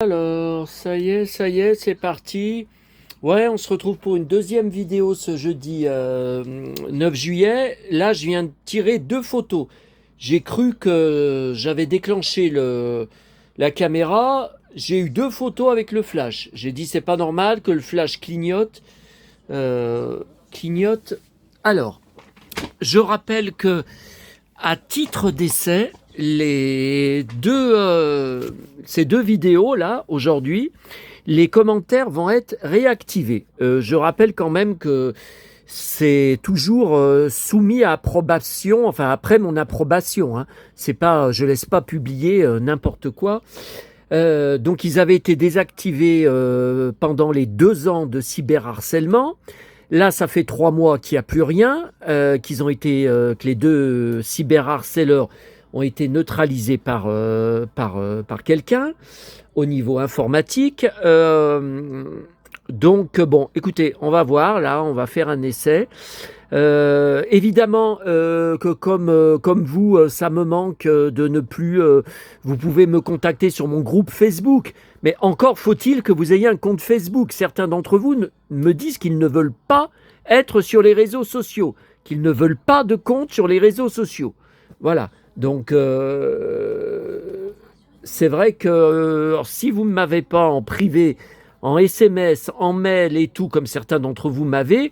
Alors, ça y est, c'est parti. Ouais, on se retrouve pour une deuxième vidéo ce jeudi 9 juillet. Là, je viens de tirer deux photos. J'ai cru que j'avais déclenché la caméra. J'ai eu deux photos avec le flash. J'ai dit, c'est pas normal que le flash clignote. euh, clignote. Alors, je rappelle que, à titre d'essai, ces deux vidéos là aujourd'hui, les commentaires vont être réactivés. Je rappelle quand même que c'est toujours soumis à approbation, enfin après mon approbation. Hein. C'est pas, je laisse pas publier n'importe quoi. Donc ils avaient été désactivés pendant les 2 ans de cyberharcèlement. Là, ça fait 3 mois qu'il n'y a plus rien, que les deux cyberharceleurs ont été neutralisés par quelqu'un au niveau informatique. Donc, bon, écoutez, on va voir, là, on va faire un essai. Évidemment que comme vous, ça me manque de ne plus... vous pouvez me contacter sur mon groupe Facebook, mais encore faut-il que vous ayez un compte Facebook. Certains d'entre vous me disent qu'ils ne veulent pas être sur les réseaux sociaux, qu'ils ne veulent pas de compte sur les réseaux sociaux. Voilà, donc c'est vrai que alors, si vous ne m'avez pas en privé, en SMS, en mail et tout, comme certains d'entre vous m'avaient,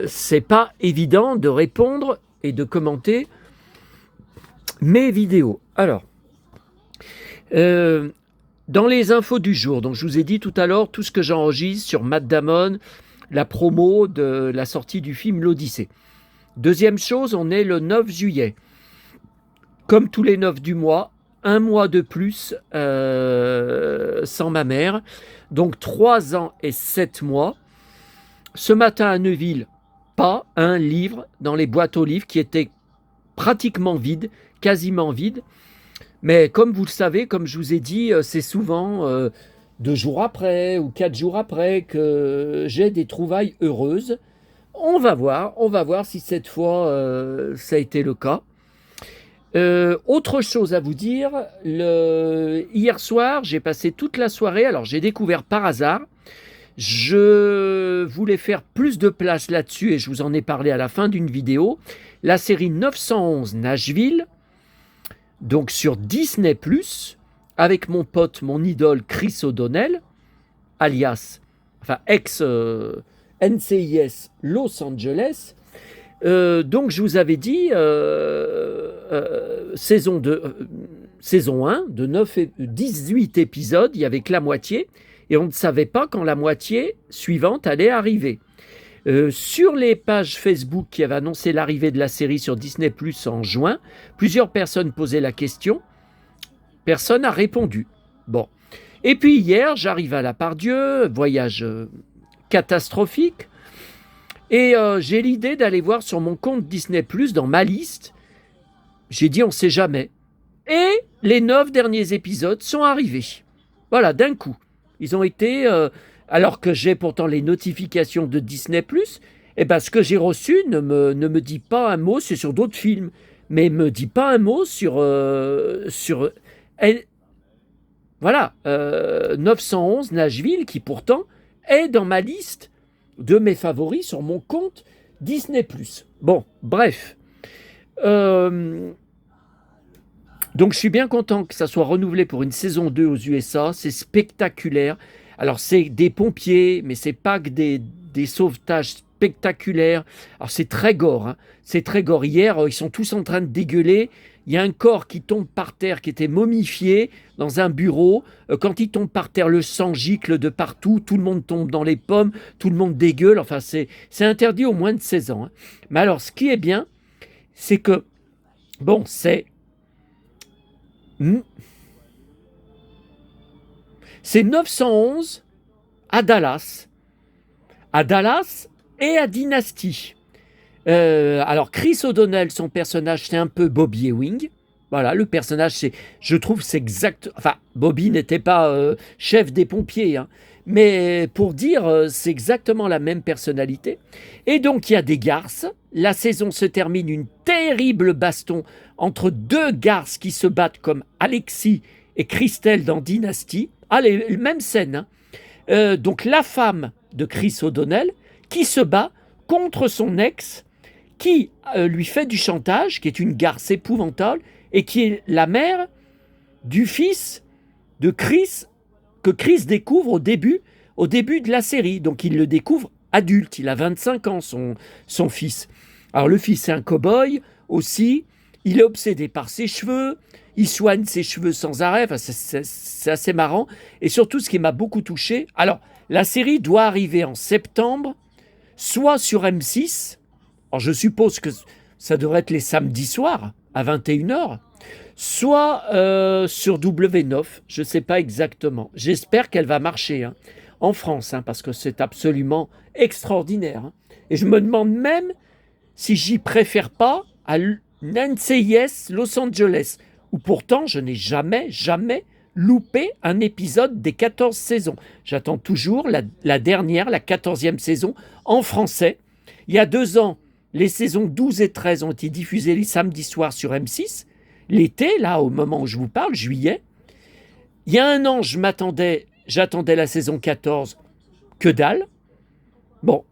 c'est pas évident de répondre et de commenter mes vidéos. Alors, dans les infos du jour, donc je vous ai dit tout à l'heure tout ce que j'enregistre sur Matt Damon, la promo de la sortie du film L'Odyssée. Deuxième chose, on est le 9 juillet. Comme tous les 9 du mois, un mois de plus sans ma mère. Donc 3 ans et 7 mois. Ce matin à Neuville, pas un livre dans les boîtes aux livres qui étaient pratiquement vides, quasiment vides. Mais comme vous le savez, comme je vous ai dit, c'est souvent 2 jours après ou 4 jours après que j'ai des trouvailles heureuses. On va voir si cette fois ça a été le cas. Autre chose à vous dire, hier soir, j'ai passé toute la soirée, alors j'ai découvert par hasard, je voulais faire plus de place là-dessus et je vous en ai parlé à la fin d'une vidéo, la série 911 Nashville, donc sur Disney+, avec mon pote, mon idole Chris O'Donnell, alias, enfin ex-NCIS Los Angeles. Donc je vous avais dit saison 1 de 18 épisodes, il y avait que la moitié et on ne savait pas quand la moitié suivante allait arriver. Sur les pages Facebook qui avaient annoncé l'arrivée de la série sur Disney+ en juin, plusieurs personnes posaient la question, personne n'a répondu. Bon. Et puis hier, j'arrive à la Pardieu, voyage catastrophique. Et j'ai l'idée d'aller voir sur mon compte Disney+, dans ma liste. J'ai dit on sait jamais. Et les 9 derniers épisodes sont arrivés. Voilà, d'un coup. Ils ont été... alors que j'ai pourtant les notifications de Disney+, et ben ce que j'ai reçu ne me dit pas un mot, c'est sur d'autres films, mais me dit pas un mot sur voilà, 911 Nashville, qui pourtant est dans ma liste de mes favoris sur mon compte Disney+. Bon, bref. Donc je suis bien content que ça soit renouvelé pour une saison 2 aux USA. C'est spectaculaire. Alors c'est des pompiers, mais c'est pas que des sauvetages spectaculaires. Alors c'est très gore. Hein. C'est très gore. Hier, ils sont tous en train de dégueuler. Il y a un corps qui tombe par terre, qui était momifié dans un bureau. Quand il tombe par terre, le sang gicle de partout. Tout le monde tombe dans les pommes. Tout le monde dégueule. Enfin, c'est interdit aux moins de 16 ans. Hein. Mais alors, ce qui est bien, c'est que, bon, c'est 911 à Dallas. À Dallas et à Dynasty. Alors Chris O'Donnell, son personnage, c'est un peu Bobby Ewing. Voilà, le personnage, je trouve, c'est exact. Enfin, Bobby n'était pas chef des pompiers, hein, mais pour dire, c'est exactement la même personnalité. Et donc, il y a des garces. La saison se termine une terrible baston entre deux garces qui se battent comme Alexis et Christelle dans Dynasty. Ah, les mêmes scènes. Hein. Donc la femme de Chris O'Donnell qui se bat contre son ex, qui lui fait du chantage, qui est une garce épouvantable, et qui est la mère du fils de Chris, que Chris découvre au début de la série. Donc il le découvre adulte, il a 25 ans, son fils. Alors le fils est un cow-boy aussi, il est obsédé par ses cheveux, il soigne ses cheveux sans arrêt, enfin, c'est assez marrant. Et surtout, ce qui m'a beaucoup touché, alors la série doit arriver en septembre, soit sur M6, alors je suppose que ça devrait être les samedis soirs à 21h, soit sur W9, je ne sais pas exactement. J'espère qu'elle va marcher hein, en France, hein, parce que c'est absolument extraordinaire. Hein. Et je me demande même si j'y préfère pas à NCIS Los Angeles, où pourtant je n'ai jamais loupé un épisode des 14 saisons. J'attends toujours la dernière, la 14e saison, en français. Il y a 2 ans, les saisons 12 et 13 ont été diffusées les samedis soirs sur M6. L'été, là, au moment où je vous parle, juillet. Il y a 1 an, j'attendais la saison 14, que dalle. Bon,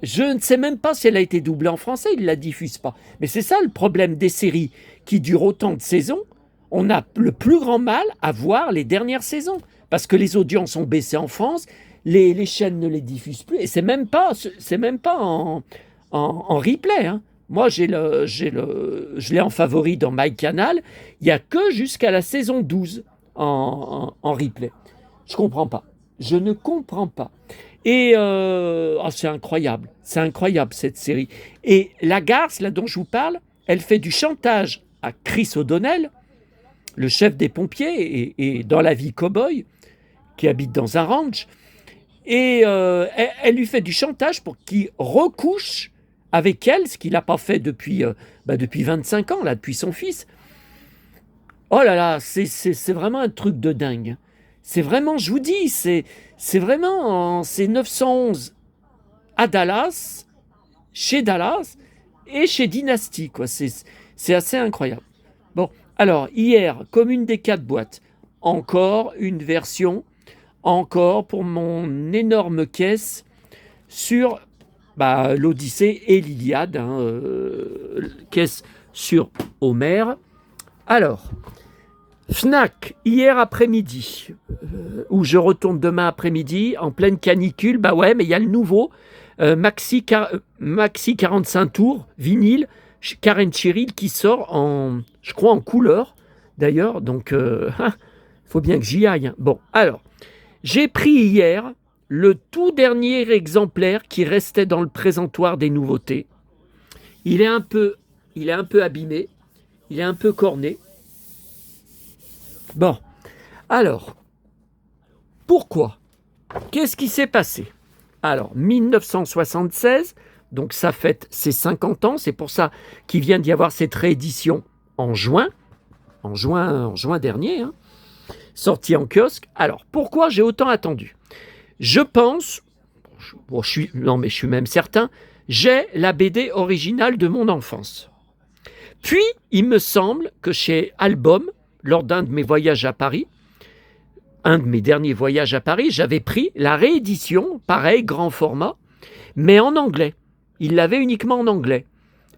je ne sais même pas si elle a été doublée en français, ils ne la diffusent pas. Mais c'est ça le problème des séries qui durent autant de saisons. On a le plus grand mal à voir les dernières saisons. Parce que les audiences ont baissé en France, les chaînes ne les diffusent plus. Et c'est même pas en replay. Hein. Moi, je l'ai en favori dans MyCanal. Il n'y a que jusqu'à la saison 12 en replay. Je comprends pas. Je ne comprends pas. Et c'est incroyable cette série. Et la garce, là dont je vous parle, elle fait du chantage à Chris O'Donnell, le chef des pompiers et dans la vie cow-boy, qui habite dans un ranch. Et elle lui fait du chantage pour qu'il recouche avec elle, ce qu'il n'a pas fait depuis 25 ans, là, depuis son fils. Oh là là, c'est vraiment un truc de dingue. C'est vraiment, je vous dis, c'est 911 à Dallas, chez Dallas et chez Dynasty, quoi. C'est assez incroyable. Bon, alors, hier, comme une des 4 boîtes, encore une version, encore pour mon énorme caisse sur l'Odyssée et l'Iliade, caisse sur Homère. Alors, Fnac, hier après-midi, où je retourne demain après-midi, en pleine canicule, mais il y a le nouveau Maxi 45 tours, vinyle, Karen Cheryl, qui sort je crois en couleur, d'ailleurs, donc faut bien que j'y aille. Bon, alors, j'ai pris hier le tout dernier exemplaire qui restait dans le présentoir des nouveautés. Il est un peu abîmé, il est un peu corné. Bon, alors, pourquoi? Qu'est-ce qui s'est passé? Alors, 1976, donc ça fête ses 50 ans, c'est pour ça qu'il vient d'y avoir cette réédition en juin dernier, sortie en kiosque. Alors, pourquoi j'ai autant attendu? Je pense, je suis même certain, j'ai la BD originale de mon enfance. Puis, il me semble que chez Album, lors d'un de mes voyages à Paris, un de mes derniers voyages à Paris, j'avais pris la réédition, pareil, grand format, mais en anglais. Ils l'avaient uniquement en anglais.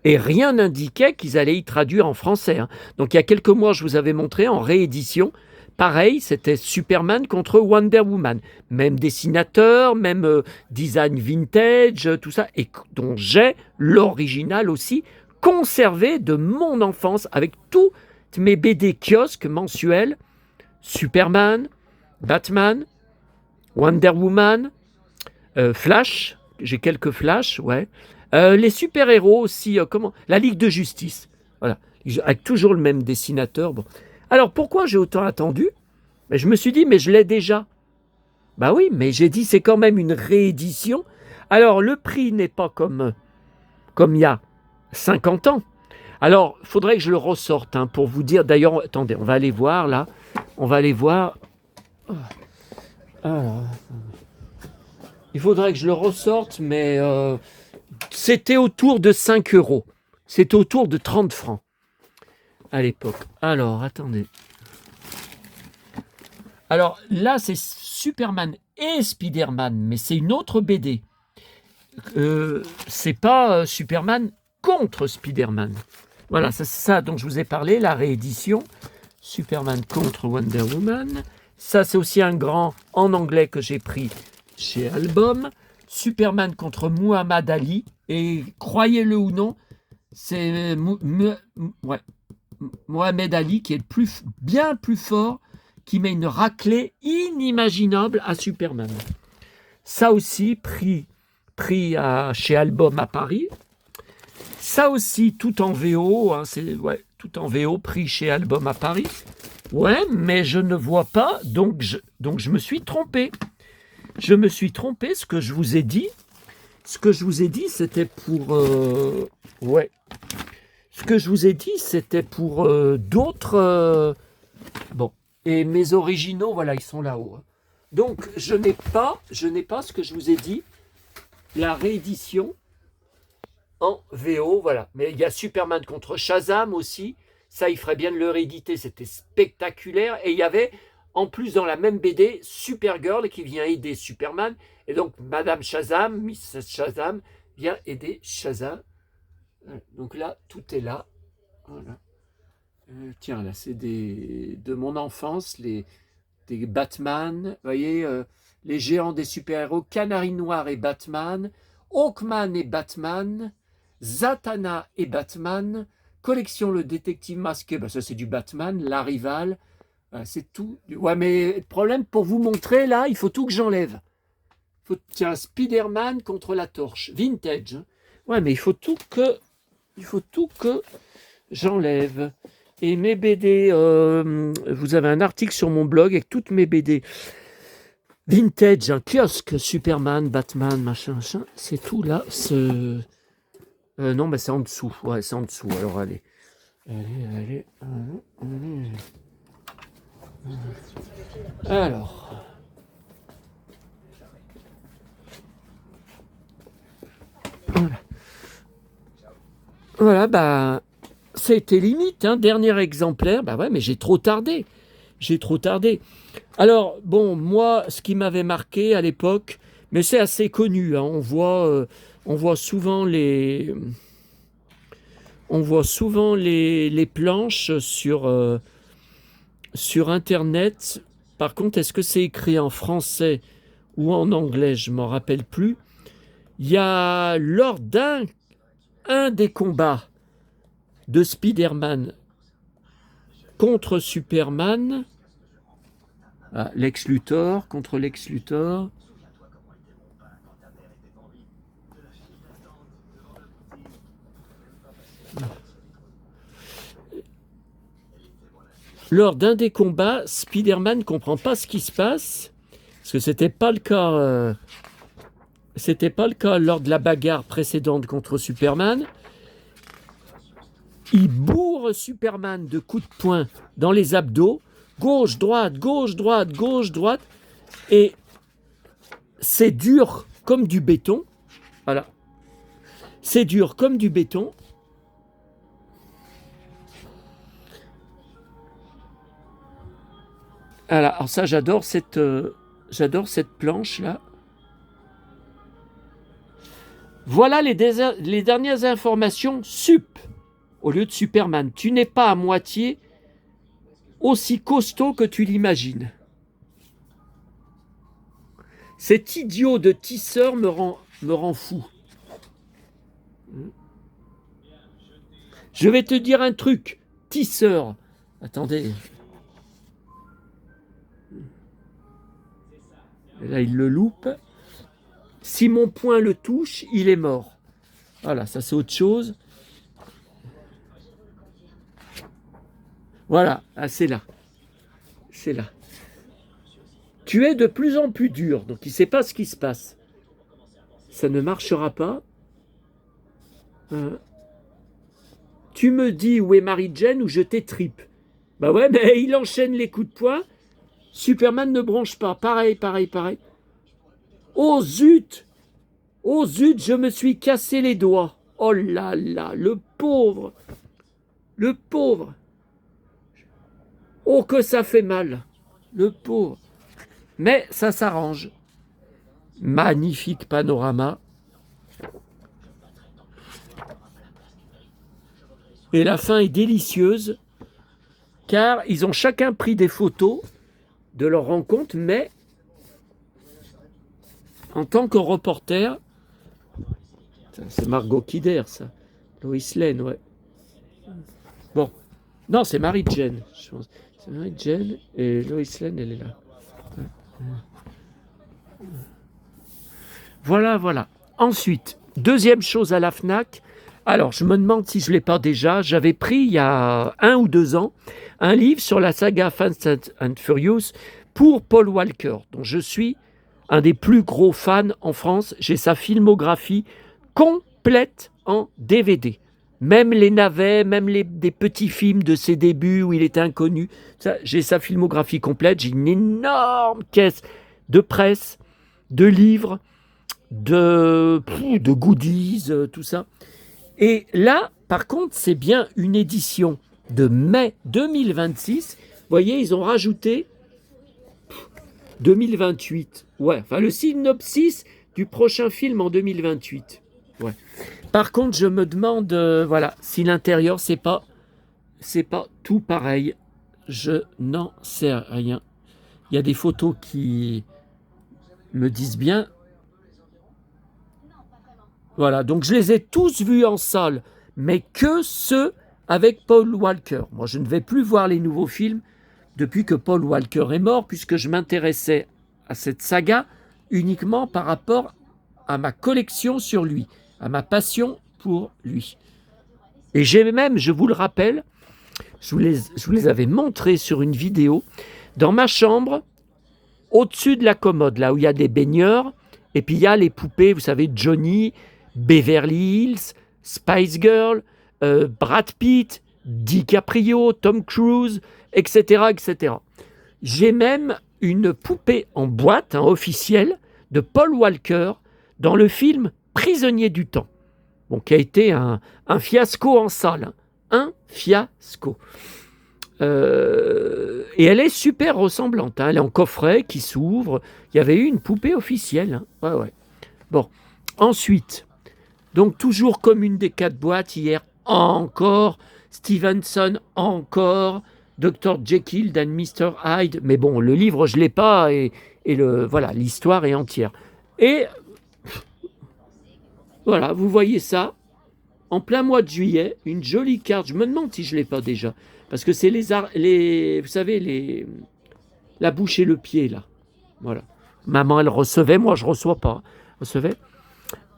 Et rien n'indiquait qu'ils allaient y traduire en français. Donc il y a quelques mois, je vous avais montré en réédition, pareil, c'était Superman contre Wonder Woman. Même dessinateur, même design vintage, tout ça, et dont j'ai l'original aussi, conservé de mon enfance, avec toutes mes BD kiosques mensuels, Superman, Batman, Wonder Woman, Flash, j'ai quelques Flash, ouais. Les super-héros aussi, la Ligue de Justice, voilà, avec toujours le même dessinateur. Bon. Alors pourquoi j'ai autant attendu? Je me suis dit, mais je l'ai déjà. Oui, mais j'ai dit, c'est quand même une réédition. Alors le prix n'est pas comme il y a 50 ans. Alors, il faudrait que je le ressorte pour vous dire. D'ailleurs, attendez, on va aller voir là. On va aller voir. Alors, il faudrait que je le ressorte, mais c'était autour de 5 euros. C'était autour de 30 francs à l'époque. Alors, attendez. Alors là, c'est Superman et Spider-Man, mais c'est une autre BD. C'est pas Superman contre Spider-Man. Voilà, c'est ça dont je vous ai parlé, la réédition. Superman contre Wonder Woman. Ça, c'est aussi un grand en anglais que j'ai pris chez Album. Superman contre Muhammad Ali. Et croyez-le ou non, c'est Mohamed Ali qui est bien plus fort, qui met une raclée inimaginable à Superman. Ça aussi, pris chez Album à Paris. Ça aussi, tout en VO, hein, tout en VO, pris chez Album à Paris. Ouais, mais je ne vois pas, donc je me suis trompé. Je me suis trompé, ce que je vous ai dit, c'était pour... ouais. Ce que je vous ai dit, c'était pour d'autres... bon. Et mes originaux, voilà, ils sont là-haut. Donc, je n'ai pas ce que je vous ai dit, la réédition en VO, voilà. Mais il y a Superman contre Shazam aussi. Ça, il ferait bien de le rééditer. C'était spectaculaire. Et il y avait, en plus, dans la même BD, Supergirl qui vient aider Superman. Et donc, Madame Shazam, Miss Shazam, vient aider Shazam. Donc là, tout est là. Voilà. Tiens, là, c'est de mon enfance, des Batman. Vous voyez, les géants des super-héros, Canary Noir et Batman, Hawkman et Batman, Zatanna et Batman, collection Le Détective Masqué, ben ça c'est du Batman, La Rivale, c'est tout. Ouais, mais le problème, pour vous montrer, là, il faut tout que j'enlève. Tiens, Spider-Man contre la torche, vintage. Hein. Ouais, mais il faut tout que j'enlève. Et mes BD, vous avez un article sur mon blog avec toutes mes BD. Vintage, un kiosque, Superman, Batman, machin, c'est tout là. Non, mais c'est en dessous. Ouais, c'est en dessous. Alors, allez. Allez. Alors. Voilà, bah, c'était limite, hein, dernier exemplaire. Bah ouais, mais j'ai trop tardé. Alors, bon, moi, ce qui m'avait marqué à l'époque, mais c'est assez connu, hein, on voit souvent les planches sur Internet. Par contre, est-ce que c'est écrit en français ou en anglais? Je ne m'en rappelle plus. Il y a lors d'un des combats de Spider-Man contre Superman, Lex Luthor contre Lex Luthor. Lors d'un des combats, Spider-Man ne comprend pas ce qui se passe, parce que c'était pas le cas lors de la bagarre précédente contre Superman. Il bourre Superman de coups de poing dans les abdos, gauche, droite, et c'est dur comme du béton. Voilà. C'est dur comme du béton. Alors ça, j'adore cette planche là. Voilà les dernières informations sup au lieu de Superman. Tu n'es pas à moitié aussi costaud que tu l'imagines. Cet idiot de tisseur me rend fou. Je vais te dire un truc, tisseur. Attendez. Là, il le loupe. Si mon poing le touche, il est mort. Voilà, ça c'est autre chose. Voilà, c'est là. C'est là. Tu es de plus en plus dur, donc il ne sait pas ce qui se passe. Ça ne marchera pas. Tu me dis où est Mary-Jane ou je t'étripe. Bah ouais, mais il enchaîne les coups de poing. Superman ne bronche pas. Pareil. Oh zut, je me suis cassé les doigts. Oh là là, le pauvre. Oh que ça fait mal. le pauvre. Mais ça s'arrange. Magnifique panorama. Et la fin est délicieuse, car ils ont chacun pris des photos de leur rencontre, mais en tant que reporter, c'est Margot Kidder, ça. Lois Lane, ouais. Bon, non, c'est Mary-Jane, je pense. C'est Mary-Jane et Lois Lane, elle est là. Voilà, voilà. Ensuite, deuxième chose à la FNAC. Alors, je me demande si je ne l'ai pas déjà. J'avais pris, il y a 1 ou 2 ans, un livre sur la saga Fast and Furious pour Paul Walker, dont je suis un des plus gros fans en France. J'ai sa filmographie complète en DVD. Même les navets, même des petits films de ses débuts où il était inconnu. J'ai sa filmographie complète. J'ai une énorme caisse de presse, de livres, de goodies, tout ça. Et là, par contre, c'est bien une édition de mai 2026. Vous voyez, ils ont rajouté 2028. Ouais, enfin le synopsis du prochain film en 2028. Ouais. Par contre, je me demande, voilà, si l'intérieur c'est pas tout pareil. Je n'en sais rien. Il y a des photos qui me disent bien. Voilà, donc je les ai tous vus en salle, mais que ceux avec Paul Walker. Moi, je ne vais plus voir les nouveaux films depuis que Paul Walker est mort, puisque je m'intéressais à cette saga uniquement par rapport à ma collection sur lui, à ma passion pour lui. Et j'ai même, je vous le rappelle, je vous les avais montrés sur une vidéo, dans ma chambre, au-dessus de la commode, là où il y a des baigneurs, et puis il y a les poupées, vous savez, Johnny, Beverly Hills, Spice Girl, Brad Pitt, DiCaprio, Tom Cruise, etc., etc. J'ai même une poupée en boîte, officielle, de Paul Walker dans le film Prisonnier du temps, bon, qui a été un fiasco en salle. Un fiasco. Et elle est super ressemblante. Elle est en coffret qui s'ouvre. Il y avait eu une poupée officielle. Ouais, ouais. Bon, ensuite, donc toujours comme une des 4 boîtes, hier encore, Stevenson encore, Dr. Jekyll and Mr. Hyde, mais bon, le livre, je ne l'ai pas, et voilà, l'histoire est entière. Et voilà, vous voyez ça, en plein mois de juillet, une jolie carte, je me demande si je ne l'ai pas déjà, parce que c'est vous savez, la bouche et le pied, là. Voilà. Maman, elle recevait, moi, je ne reçois pas. Recevait.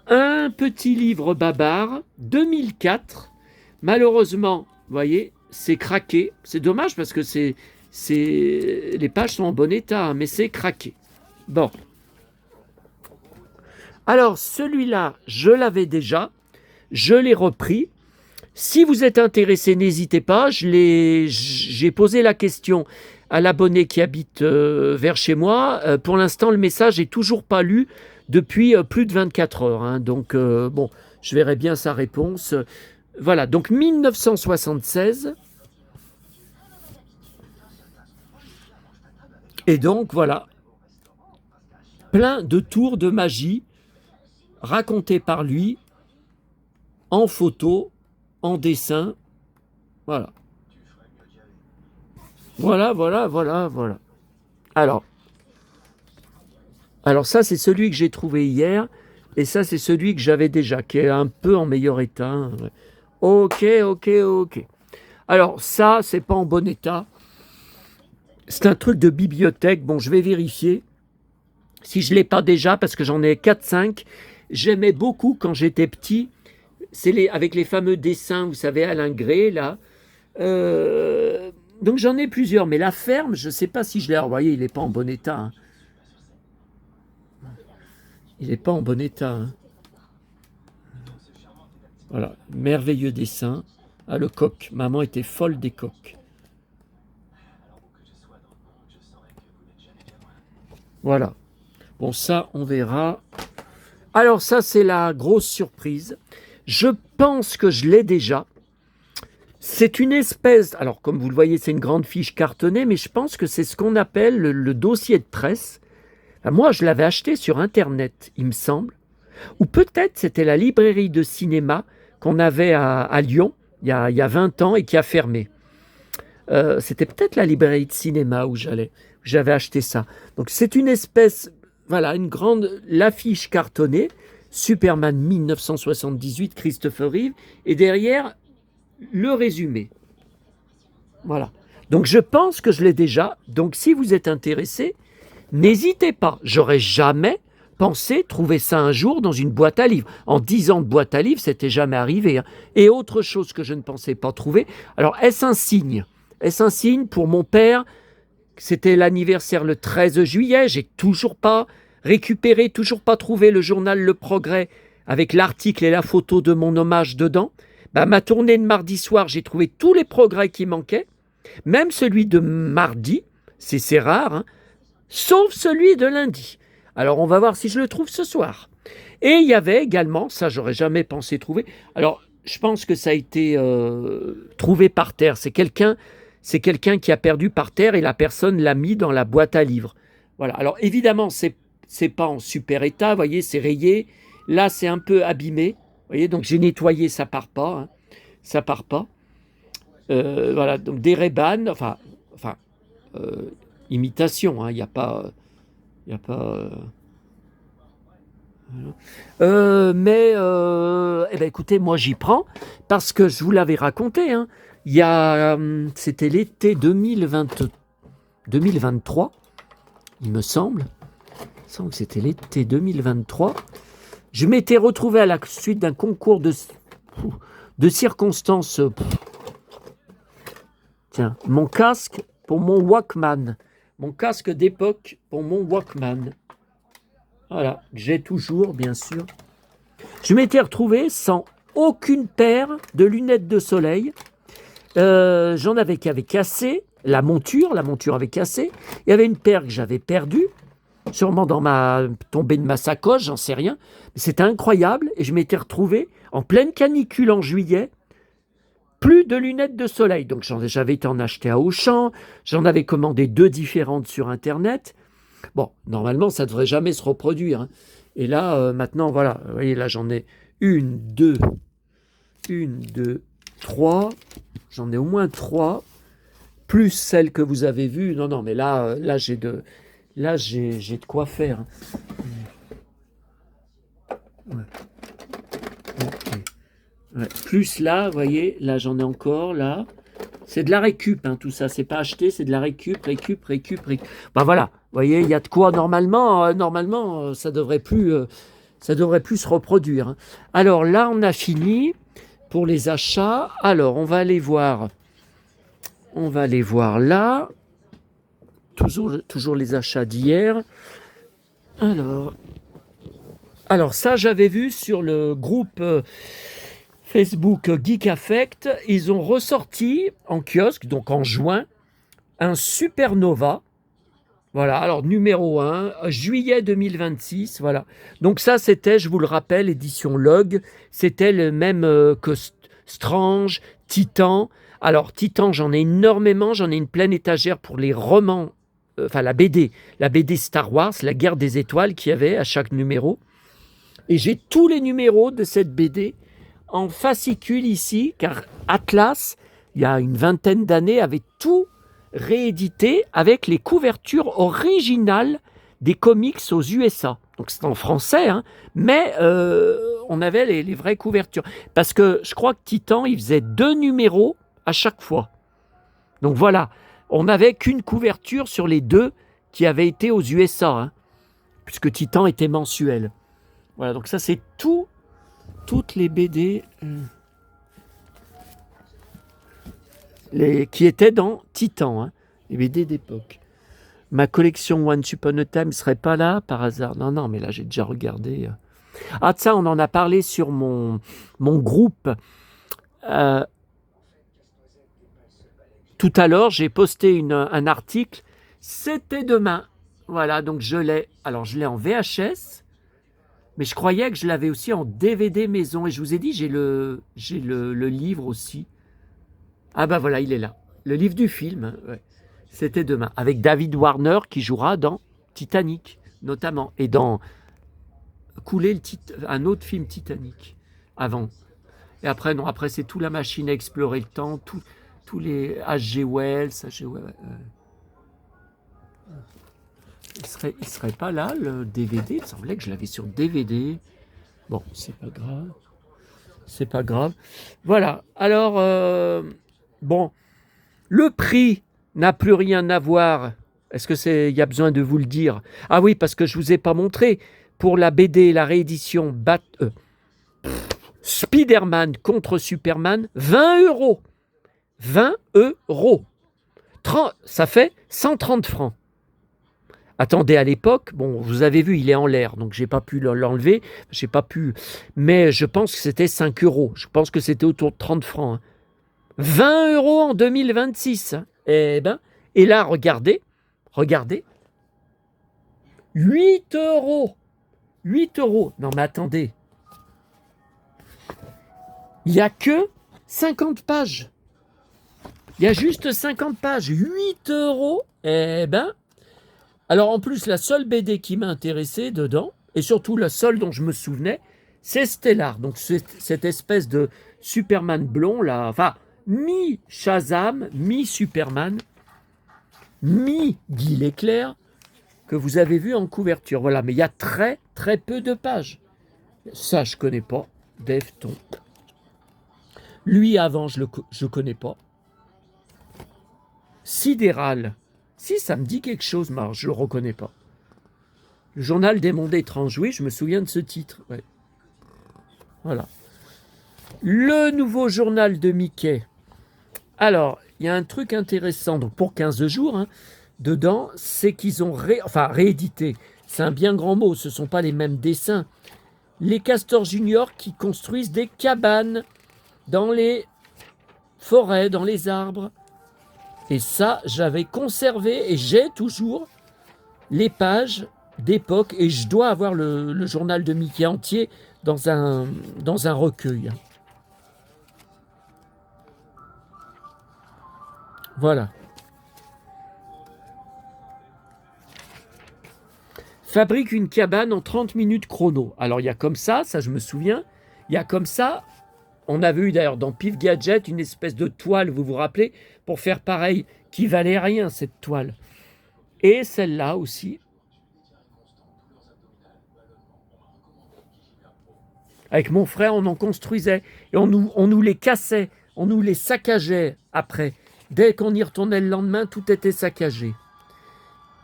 Un petit livre Babar, 2004. Malheureusement, vous voyez, c'est craqué. C'est dommage parce que les pages sont en bon état, mais c'est craqué. Bon. Alors, celui-là, je l'avais déjà. Je l'ai repris. Si vous êtes intéressé, n'hésitez pas. J'ai posé la question à l'abonné qui habite vers chez moi. Pour l'instant, le message n'est toujours pas lu depuis plus de 24 heures. Donc, bon, je verrai bien sa réponse. Voilà, donc 1976. Et donc, voilà, plein de tours de magie racontés par lui, en photo, en dessin. Voilà. Voilà. Alors ça, c'est celui que j'ai trouvé hier. Et ça, c'est celui que j'avais déjà, qui est un peu en meilleur état. Ok. Alors ça, c'est pas en bon état. C'est un truc de bibliothèque. Bon, je vais vérifier si je ne l'ai pas déjà, parce que j'en ai 4-5. J'aimais beaucoup quand j'étais petit. C'est avec les fameux dessins, vous savez, Alain Gray, là. Donc j'en ai plusieurs, mais la ferme, je ne sais pas si je l'ai envoyé, il n'est pas en bon état. Il n'est pas en bon état. Voilà, merveilleux dessin. Ah, le coq, maman était folle des coqs. Voilà. Bon, ça, on verra. Alors ça, c'est la grosse surprise. Je pense que je l'ai déjà. C'est une espèce, alors comme vous le voyez, c'est une grande fiche cartonnée, mais je pense que c'est ce qu'on appelle le dossier de presse. Enfin, moi, je l'avais acheté sur Internet, il me semble. Ou peut-être c'était la librairie de cinéma qu'on avait à Lyon, il y a 20 ans, et qui a fermé. C'était peut-être la librairie de cinéma où j'avais acheté ça. Donc c'est une espèce, voilà, une grande, l'affiche cartonnée, Superman 1978, Christopher Reeve, et derrière, le résumé. Voilà. Donc je pense que je l'ai déjà. Donc si vous êtes intéressé, n'hésitez pas. J'aurais jamais pensé trouver ça un jour dans une boîte à livres. En 10 ans de boîte à livres, c'était jamais arrivé, hein. Et autre chose que je ne pensais pas trouver. Alors est-ce un signe? Est-ce un signe pour mon père? C'était l'anniversaire le 13 juillet. J'ai toujours pas récupéré, toujours pas trouvé le journal Le Progrès avec l'article et la photo de mon hommage dedans. Bah, ma tournée de mardi soir, j'ai trouvé tous les progrès qui manquaient, même celui de mardi, c'est rare, hein, sauf celui de lundi. Alors on va voir si je le trouve ce soir. Et il y avait également, ça j'aurais jamais pensé trouver, alors je pense que ça a été trouvé par terre, c'est quelqu'un qui a perdu par terre et la personne l'a mis dans la boîte à livres. Voilà, alors évidemment c'est pas en super état, vous voyez, c'est rayé, là c'est un peu abîmé, vous voyez, donc j'ai nettoyé, ça part pas, hein, ça part pas. Voilà, donc des Ray-Ban, enfin imitation, hein, il n'y a pas, il y a pas. Voilà. Eh ben, écoutez, moi j'y prends parce que je vous l'avais raconté, hein, il y a, c'était l'été 2023, il me semble. Il me semble que c'était l'été 2023. Je m'étais retrouvé à la suite d'un concours de circonstances. Tiens, mon casque pour mon Walkman. Mon casque d'époque pour mon Walkman. Voilà, que j'ai toujours, bien sûr. Je m'étais retrouvé sans aucune paire de lunettes de soleil. J'en avais qui avait cassé. La monture avait cassé. Il y avait une paire que j'avais perdue. Sûrement tombée de ma sacoche, j'en sais rien. Mais c'était incroyable. Et je m'étais retrouvé en pleine canicule en juillet. Plus de lunettes de soleil. Donc j'avais été en acheter à Auchan. J'en avais commandé 2 différentes sur Internet. Bon, normalement, ça ne devrait jamais se reproduire, hein. Et là, maintenant, voilà. Vous voyez, là, j'en ai 3. J'en ai au moins 3. Plus celle que vous avez vue. Non, non, mais là j'ai de quoi faire, hein. Ouais. Okay. Ouais. Plus là, vous voyez, là j'en ai encore, là. C'est de la récup, hein, tout ça. C'est pas acheté, c'est de la récup. Ben voilà, vous voyez, il y a de quoi normalement, ça devrait plus se reproduire, hein. Alors là, on a fini pour les achats. Alors, on va aller voir là. Toujours les achats d'hier. Alors ça, j'avais vu sur le groupe Facebook Geek Affect, ils ont ressorti en kiosque, donc en juin, un Supernova. Voilà, alors numéro 1, juillet 2026, voilà. Donc ça, c'était, je vous le rappelle, édition Log, c'était le même que Strange, Titan. Alors Titan, j'en ai énormément, j'en ai une pleine étagère pour les romans, enfin la BD Star Wars, la guerre des étoiles qu'il y avait à chaque numéro. Et j'ai tous les numéros de cette BD en fascicule ici, car Atlas, il y a une vingtaine d'années, avait tout réédité avec les couvertures originales des comics aux USA. Donc c'est en français, hein, mais on avait les vraies couvertures. Parce que je crois que Titan, il faisait 2 numéros à chaque fois. Donc voilà, on n'avait qu'une couverture sur les 2 qui avaient été aux USA, hein, puisque Titan était mensuel. Voilà, donc ça c'est toutes les BD qui étaient dans Titan, hein, les BD d'époque. Ma collection Once Upon a Time ne serait pas là par hasard. Non, mais là j'ai déjà regardé. Ah, ça, on en a parlé sur mon groupe. Tout à l'heure, j'ai posté un article. C'était demain. Voilà, donc je l'ai. Alors, je l'ai en VHS, mais je croyais que je l'avais aussi en DVD maison. Et je vous ai dit, j'ai le livre aussi. Ah bah voilà, il est là. Le livre du film, hein, ouais. C'était demain. Avec David Warner qui jouera dans Titanic, notamment. Et dans un autre film Titanic, avant. Et après, non, après c'est tout la machine à explorer le temps, tous les H.G. Wells, il serait pas là, le DVD. Il me semblait que je l'avais sur DVD. Bon, c'est pas grave. C'est pas grave. Voilà. Alors, bon, le prix n'a plus rien à voir. Est-ce que il y a besoin de vous le dire? Ah oui, parce que je vous ai pas montré. Pour la BD, la réédition Spider-Man contre Superman, 20 euros. 20 euros. Ça fait 130 francs. Attendez, à l'époque, bon, vous avez vu, il est en l'air, donc j'ai pas pu l'enlever, j'ai pas pu, mais je pense que c'était 5 euros. Je pense que c'était autour de 30 francs. Hein. 20 euros en 2026. Hein. Eh ben, et là, regardez, 8 euros. 8 euros. Non, mais attendez. Il n'y a que 50 pages. Il y a juste 50 pages. 8 euros. Eh ben, alors en plus, la seule BD qui m'a intéressé dedans, et surtout la seule dont je me souvenais, c'est Stellar. Donc cette espèce de Superman blond, là, enfin, mi-Shazam, mi-Superman, mi-Guy L'éclair, que vous avez vu en couverture. Voilà, mais il y a très très peu de pages. Ça, je connais pas. Dave Tomb. Lui, avant, je connais pas. Sidéral. Si, ça me dit quelque chose, mais je le reconnais pas. Le journal des mondes étranges, oui, je me souviens de ce titre. Ouais. Voilà. Le nouveau journal de Mickey. Alors, il y a un truc intéressant, donc pour 15 jours, hein, dedans, c'est qu'ils ont réédité. C'est un bien grand mot, ce ne sont pas les mêmes dessins. Les castors juniors qui construisent des cabanes dans les forêts, dans les arbres. Et ça, j'avais conservé et j'ai toujours les pages d'époque et je dois avoir le journal de Mickey entier dans un recueil. Voilà. Fabrique une cabane en 30 minutes chrono. Alors il y a comme ça je me souviens. Il y a comme ça, on avait eu d'ailleurs dans Pif Gadget une espèce de toile, vous vous rappelez, pour faire pareil, qui valait rien cette toile. Et celle-là aussi. Avec mon frère, on en construisait et on nous les cassait, on nous les saccageait après. Dès qu'on y retournait le lendemain, tout était saccagé.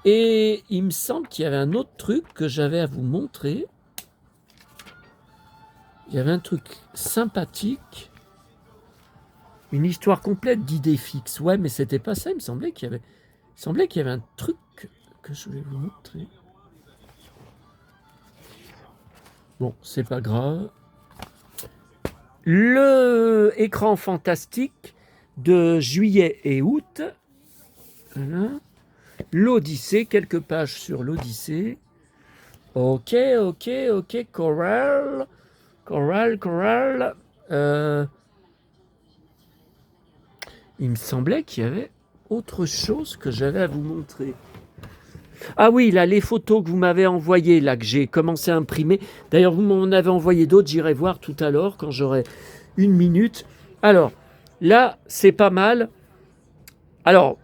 Et il me semble qu'il y avait un autre truc que j'avais à vous montrer. Il y avait un truc sympathique. Une histoire complète d'idées fixes. Ouais, mais c'était pas ça. Il me semblait qu'il y avait un truc que je voulais vous montrer. Bon, c'est pas grave. Le écran fantastique de juillet et août. Voilà. L'Odyssée, quelques pages sur l'Odyssée. Ok. Coral. Il me semblait qu'il y avait autre chose que j'avais à vous montrer. Ah oui, là, les photos que vous m'avez envoyées, là, que j'ai commencé à imprimer. D'ailleurs, vous m'en avez envoyé d'autres, j'irai voir tout à l'heure quand j'aurai une minute. Alors, là, c'est pas mal. Alors,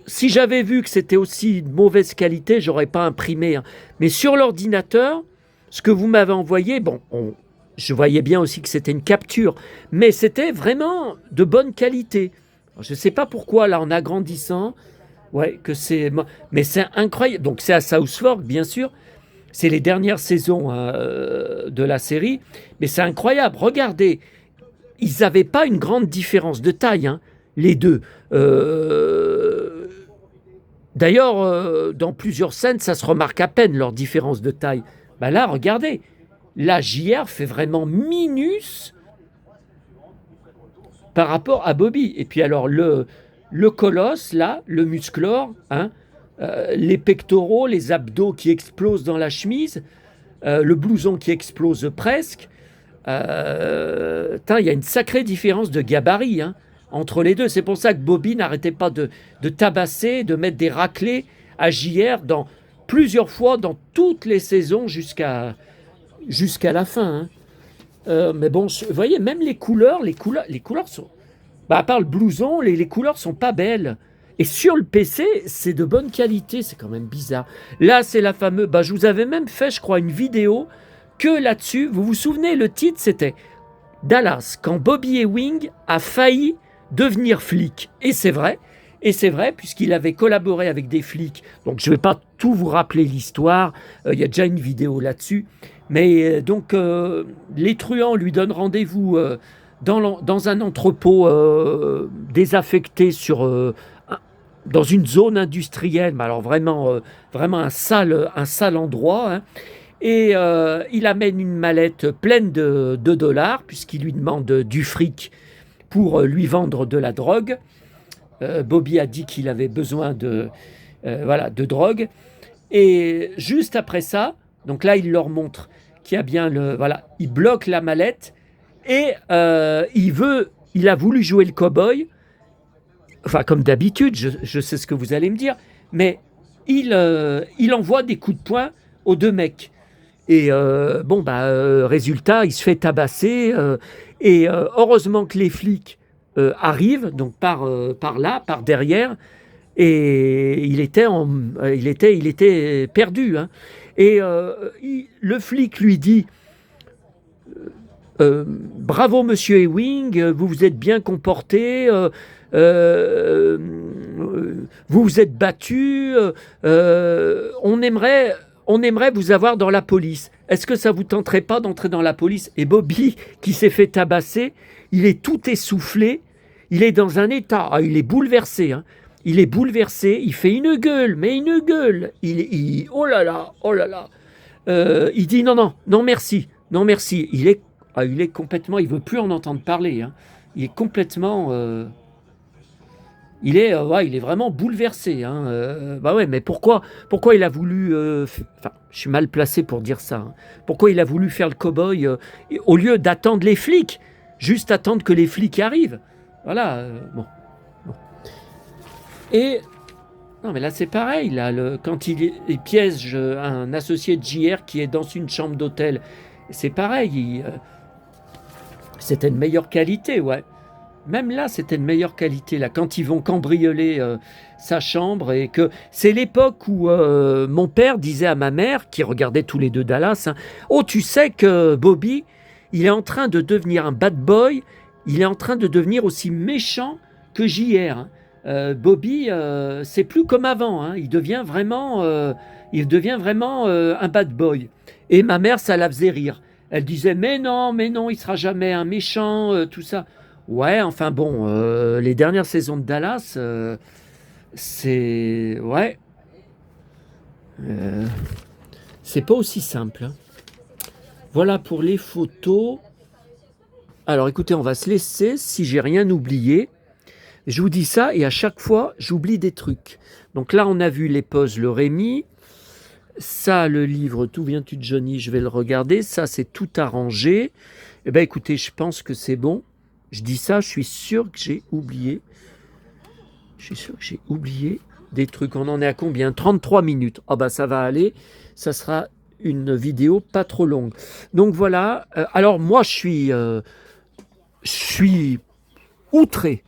si j'avais vu que c'était aussi de mauvaise qualité, j'aurais pas imprimé. Hein. Mais sur l'ordinateur, ce que vous m'avez envoyé, bon, je voyais bien aussi que c'était une capture, mais c'était vraiment de bonne qualité. Alors, je ne sais pas pourquoi, là, en agrandissant, ouais, que c'est... Mais c'est incroyable. Donc, c'est à South Fork, bien sûr. C'est les dernières saisons de la série. Mais c'est incroyable. Regardez, ils n'avaient pas une grande différence de taille, hein, les deux. D'ailleurs, dans plusieurs scènes, ça se remarque à peine, leur différence de taille. Ben là, regardez. Là, JR fait vraiment minus par rapport à Bobby. Et puis alors, le colosse, là, le musclore, hein, les pectoraux, les abdos qui explosent dans la chemise, le blouson qui explose presque. Il y a une sacrée différence de gabarit hein, entre les deux. C'est pour ça que Bobby n'arrêtait pas de tabasser, de mettre des raclées à JR plusieurs fois dans toutes les saisons jusqu'à la fin. Hein. Mais bon, vous voyez, même les couleurs sont... Bah, à part le blouson, les couleurs sont pas belles. Et sur le PC, c'est de bonne qualité, c'est quand même bizarre. Là, c'est la fameuse... Bah, je vous avais même fait, je crois, une vidéo que là-dessus. Vous vous souvenez, le titre, c'était Dallas, quand Bobby Ewing a failli devenir flic. Et c'est vrai, puisqu'il avait collaboré avec des flics. Donc, je ne vais pas tout vous rappeler l'histoire. Il y a déjà une vidéo là-dessus. Mais donc, les truands lui donnent rendez-vous dans un entrepôt désaffecté dans une zone industrielle. Mais alors, vraiment un sale endroit. Hein. Et il amène une mallette pleine de dollars, puisqu'il lui demande du fric pour lui vendre de la drogue. Bobby a dit qu'il avait besoin de drogue. Et juste après ça, donc là, il leur montre qu'il y a bien il bloque la mallette et il a voulu jouer le cow-boy. Enfin, comme d'habitude, je sais ce que vous allez me dire, mais il envoie des coups de poing aux deux mecs. Et résultat, il se fait tabasser. Et heureusement que les flics arrivent, donc par là, par derrière, et il était perdu. Hein. Et le flic lui dit bravo monsieur Ewing, vous vous êtes bien comporté, vous vous êtes battu, on aimerait vous avoir dans la police. Est-ce que ça vous tenterait pas d'entrer dans la police? Et Bobby, qui s'est fait tabasser, il est tout essoufflé, il est dans un état, il est bouleversé, hein. Il est bouleversé, il fait une gueule, oh là là, il dit non merci, il est complètement, il veut plus en entendre parler, hein. Il est complètement, il est vraiment bouleversé, hein. Mais pourquoi il a voulu, je suis mal placé pour dire ça, hein. Pourquoi il a voulu faire le cow-boy au lieu d'attendre les flics, juste attendre que les flics arrivent, voilà, bon. Et non, mais là c'est pareil. Là, quand il piège un associé de JR qui est dans une chambre d'hôtel, c'est pareil. C'était de meilleure qualité, ouais. Même là, c'était de meilleure qualité. Là, quand ils vont cambrioler sa chambre, et que c'est l'époque où mon père disait à ma mère, qui regardait tous les deux Dallas, hein, oh, tu sais que Bobby, il est en train de devenir un bad boy. Il est en train de devenir aussi méchant que JR. Hein. Bobby, c'est plus comme avant, hein. Il devient vraiment un bad boy. Et ma mère, ça la faisait rire. Elle disait mais non, il sera jamais un méchant, tout ça. Ouais, enfin bon, les dernières saisons de Dallas, c'est c'est pas aussi simple. Hein. Voilà pour les photos. Alors écoutez, on va se laisser si j'ai rien oublié. Je vous dis ça et à chaque fois, j'oublie des trucs. Donc là, on a vu les poses, le Rémi. Ça, le livre Tout vient-tu de Johnny, je vais le regarder. Ça, c'est tout arrangé. Eh bien, écoutez, je pense que c'est bon. Je dis ça, je suis sûr que j'ai oublié. Je suis sûr que j'ai oublié des trucs. On en est à combien? 33 minutes. Ah bah ça va aller. Ça sera une vidéo pas trop longue. Donc voilà. Alors moi, je suis outré.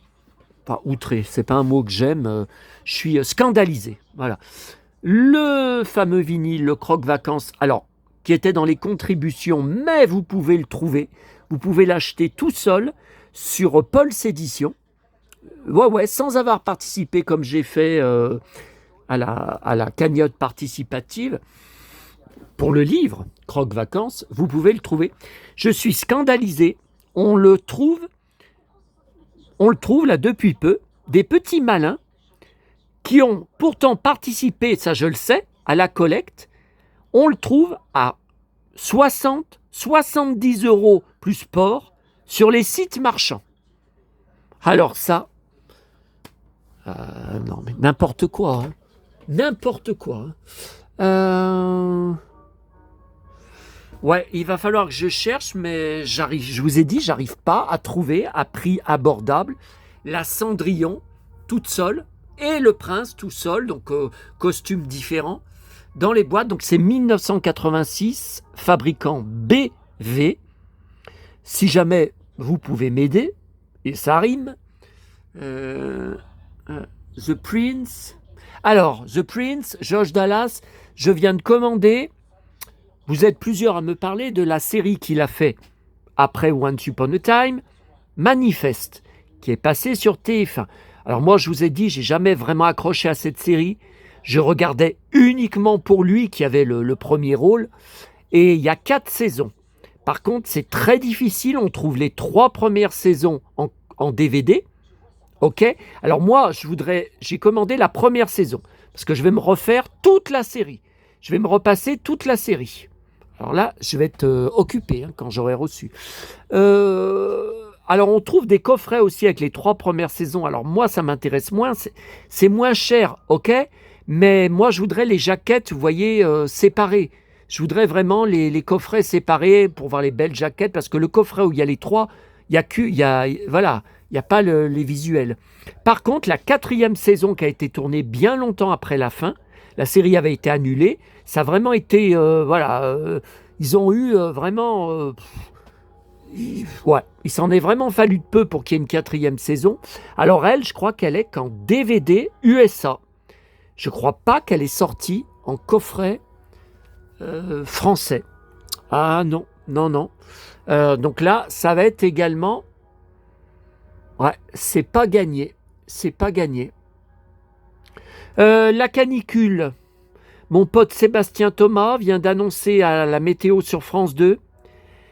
Pas outré, c'est pas un mot que j'aime, je suis scandalisé. Voilà. Le fameux vinyle, le croque-vacances, alors, qui était dans les contributions, mais vous pouvez le trouver, vous pouvez l'acheter tout seul sur Paul's Édition. Ouais, sans avoir participé comme j'ai fait à la cagnotte participative. Pour le livre, croque-vacances, vous pouvez le trouver. Je suis scandalisé, on le trouve là depuis peu, des petits malins qui ont pourtant participé, ça je le sais, à la collecte. On le trouve à 70 € plus port sur les sites marchands. Alors ça, non mais n'importe quoi. Hein. N'importe quoi. Hein. Ouais, il va falloir que je cherche, mais je vous ai dit, j'arrive pas à trouver à prix abordable la Cendrillon toute seule et le prince tout seul, donc costume différent, dans les boîtes. Donc c'est 1986, fabricant BV. Si jamais vous pouvez m'aider, et ça rime, The Prince. Alors, The Prince, Josh Dallas, je viens de commander. Vous êtes plusieurs à me parler de la série qu'il a fait après Once Upon a Time, Manifest, qui est passée sur TF1. Alors moi, je vous ai dit, j'ai jamais vraiment accroché à cette série. Je regardais uniquement pour lui qui avait le premier rôle. Et il y a 4 saisons. Par contre, c'est très difficile. On trouve les 3 premières saisons en DVD. Ok ? Alors moi, j'ai commandé la première saison. Parce que je vais me refaire toute la série. Je vais me repasser toute la série. Alors là, je vais être occupé quand j'aurai reçu. Alors on trouve des coffrets aussi avec les 3 premières saisons. Alors moi, ça m'intéresse moins. C'est moins cher, ok ? Mais moi, je voudrais les jaquettes, vous voyez, séparées. Je voudrais vraiment les coffrets séparés pour voir les belles jaquettes. Parce que le coffret où il y a les 3, il n'y a pas les visuels. Par contre, la 4e saison qui a été tournée bien longtemps après la fin, la série avait été annulée. Ça a vraiment été, ils ont eu vraiment, il s'en est vraiment fallu de peu pour qu'il y ait une 4e saison. Alors elle, je crois qu'elle est qu'en DVD USA. Je crois pas qu'elle est sortie en coffret français. Ah non. Donc là, ça va être également, c'est pas gagné. La canicule. Mon pote Sébastien Thomas vient d'annoncer à la météo sur France 2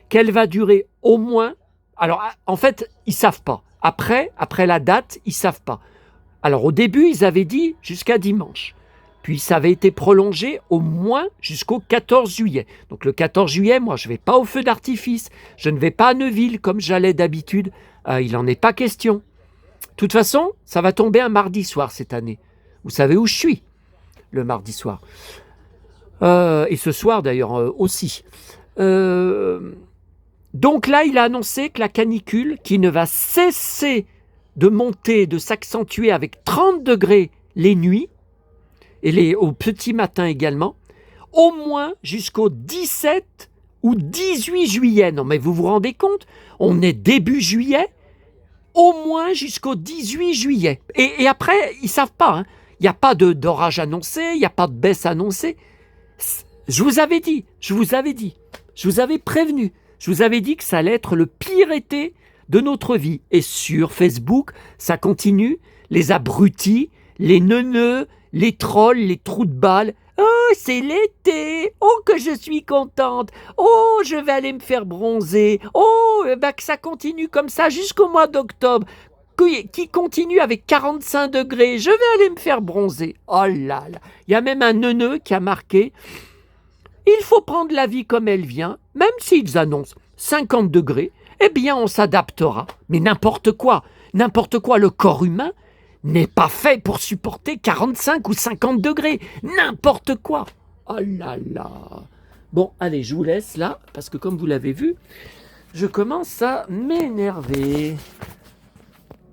qu'elle va durer au moins... Alors, en fait, ils ne savent pas. Après la date, ils ne savent pas. Alors, au début, ils avaient dit jusqu'à dimanche. Puis, ça avait été prolongé au moins jusqu'au 14 juillet. Donc, le 14 juillet, moi, je ne vais pas au feu d'artifice. Je ne vais pas à Neuville comme j'allais d'habitude. Il n'en est pas question. De toute façon, ça va tomber un mardi soir cette année. Vous savez où je suis le mardi soir. Et ce soir d'ailleurs aussi. Donc là, il a annoncé que la canicule, qui ne va cesser de monter, de s'accentuer avec 30 degrés les nuits, et au petit matin également, au moins jusqu'au 17 ou 18 juillet. Non mais vous vous rendez compte ? On est début juillet, au moins jusqu'au 18 juillet. Et après, ils ne savent pas, hein. Il n'y a pas d'orage annoncé, il n'y a pas de baisse annoncée. Je vous avais dit, je vous avais prévenu, je vous avais dit que ça allait être le pire été de notre vie. Et sur Facebook, ça continue, les abrutis, les neuneux, les trolls, les trous de balles. Oh, c'est l'été, oh que je suis contente, oh je vais aller me faire bronzer, oh que ça continue comme ça jusqu'au mois d'octobre. Qui continue avec 45 degrés. Je vais aller me faire bronzer. Oh là là. Il y a même un neuneu qui a marqué « Il faut prendre la vie comme elle vient, même s'ils annoncent 50 degrés, eh bien on s'adaptera. » Mais n'importe quoi, le corps humain n'est pas fait pour supporter 45 ou 50 degrés. N'importe quoi. Oh là là. Bon, allez, je vous laisse là, parce que comme vous l'avez vu, je commence à m'énerver.